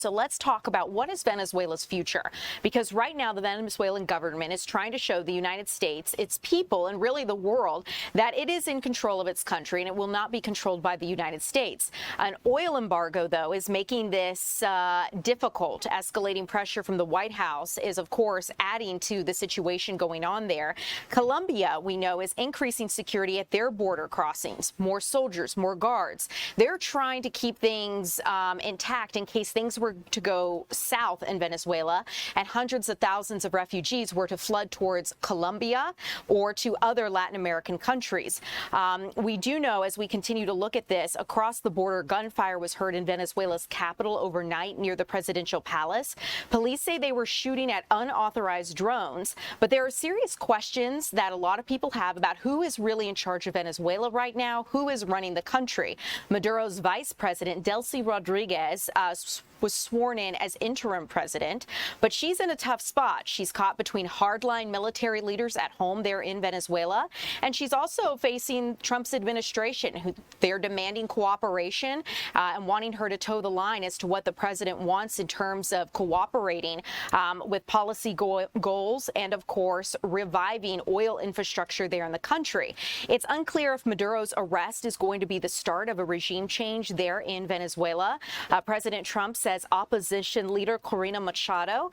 So let's talk about what is Venezuela's future, because right now the Venezuelan government is trying to show the United States, its people, and really the world that it is in control of its country and it will not be controlled by the United States. An oil embargo, though, is making this difficult. Escalating pressure from the White House is, of course, adding to the situation going on there. Colombia, we know, is increasing security at their border crossings. More soldiers, more guards. They're trying to keep things intact in case things were to go south in Venezuela and hundreds of thousands of refugees were to flood towards Colombia or to other Latin American countries. We do know, as we continue to look at this, across the border, gunfire was heard in Venezuela's capital overnight near the presidential palace. Police say they were shooting at unauthorized drones, but there are serious questions that a lot of people have about who is really in charge of Venezuela right now, who is running the country. Maduro's vice president, Delcy Rodriguez, was sworn in as interim president, but she's in a tough spot. She's caught between hardline military leaders at home there in Venezuela, and she's also facing Trump's administration, who they're demanding cooperation and wanting her to toe the line as to what the president wants in terms of cooperating with policy goals and, of course, reviving oil infrastructure there in the country. It's unclear if Maduro's arrest is going to be the start of a regime change there in Venezuela. President Trump says opposition leader Corina Machado,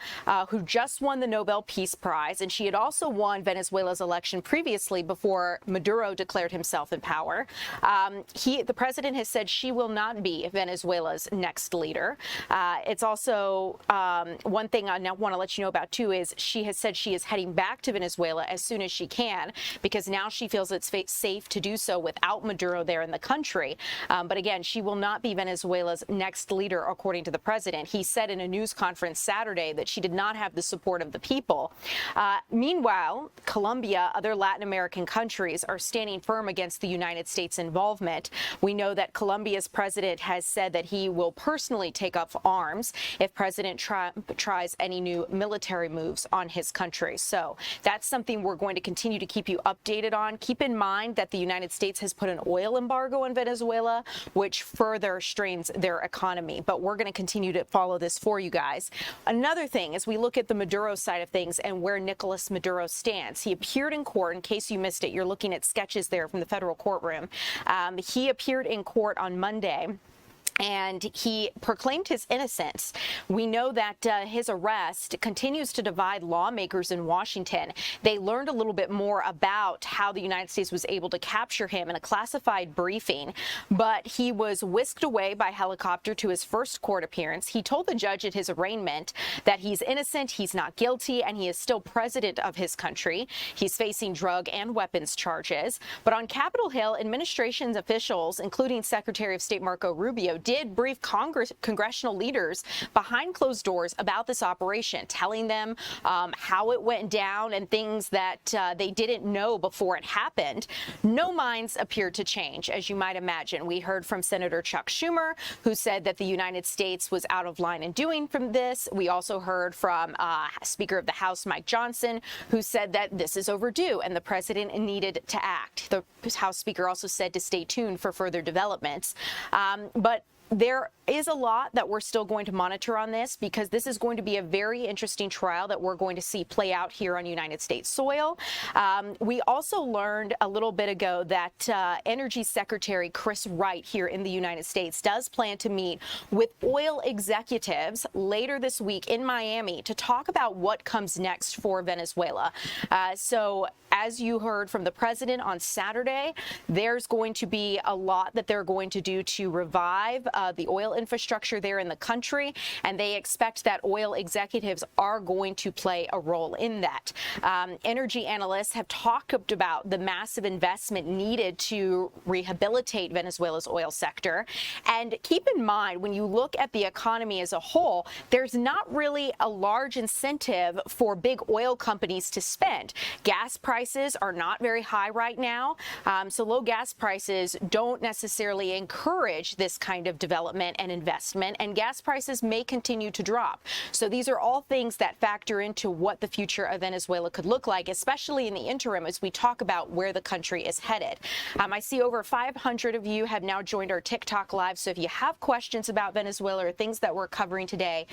who just won the Nobel Peace Prize, and she had also won Venezuela's election previously before Maduro declared himself in power. The president has said she will not be Venezuela's next leader. It's also one thing I now want to let you know about, too, is she has said she is heading back to Venezuela as soon as she can, because now she feels it's safe to do so without Maduro there in the country. But again, she will not be Venezuela's next leader, according to the president. He said in a news conference Saturday that she did not have the support of the people. Meanwhile, Colombia, other Latin American countries are standing firm against the United States involvement. We know that Colombia's president has said that he will personally take up arms if President Trump tries any new military moves on his country. So that's something we're going to continue to keep you updated on. Keep in mind that the United States has put an oil embargo on Venezuela, which further strains their economy. But we're going to continue to follow this for you guys. Another thing, as we look at the Maduro side of things and where Nicolás Maduro stands, he appeared in court. In case you missed it, you're looking at sketches there from the federal courtroom. He appeared in court on Monday, and he proclaimed his innocence. We know that his arrest continues to divide lawmakers in Washington. They learned a little bit more about how the United States was able to capture him in a classified briefing, but he was whisked away by helicopter to his first court appearance. He told the judge at his arraignment that he's innocent, he's not guilty, and he is still president of his country. He's facing drug and weapons charges. But on Capitol Hill, administration's officials, including Secretary of State Marco Rubio, did brief congressional leaders behind closed doors about this operation, telling them how it went down and things that they didn't know before it happened. No minds appeared to change, as you might imagine. We heard from Senator Chuck Schumer, who said that the United States was out of line in doing from this. We also heard from Speaker of the House, Mike Johnson, who said that this is overdue and the president needed to act. The House Speaker also said to stay tuned for further developments. But there is a lot that we're still going to monitor on this, because this is going to be a very interesting trial that we're going to see play out here on United States soil. We also learned a little bit ago that Energy Secretary Chris Wright here in the United States does plan to meet with oil executives later this week in Miami to talk about what comes next for Venezuela. So as you heard from the president on Saturday, there's going to be a lot that they're going to do to revive the oil infrastructure there in the country, and they expect that oil executives are going to play a role in that. Energy analysts have talked about the massive investment needed to rehabilitate Venezuela's oil sector. And keep in mind, when you look at the economy as a whole, there's not really a large incentive for big oil companies to spend. Gas prices are not very high right now, so low gas prices don't necessarily encourage this kind of development. development and investment, and gas prices may continue to drop. So these are all things that factor into what the future of Venezuela could look like, especially in the interim as we talk about where the country is headed. I see over 500 of you have now joined our TikTok live, so if you have questions about Venezuela or things that we're covering today,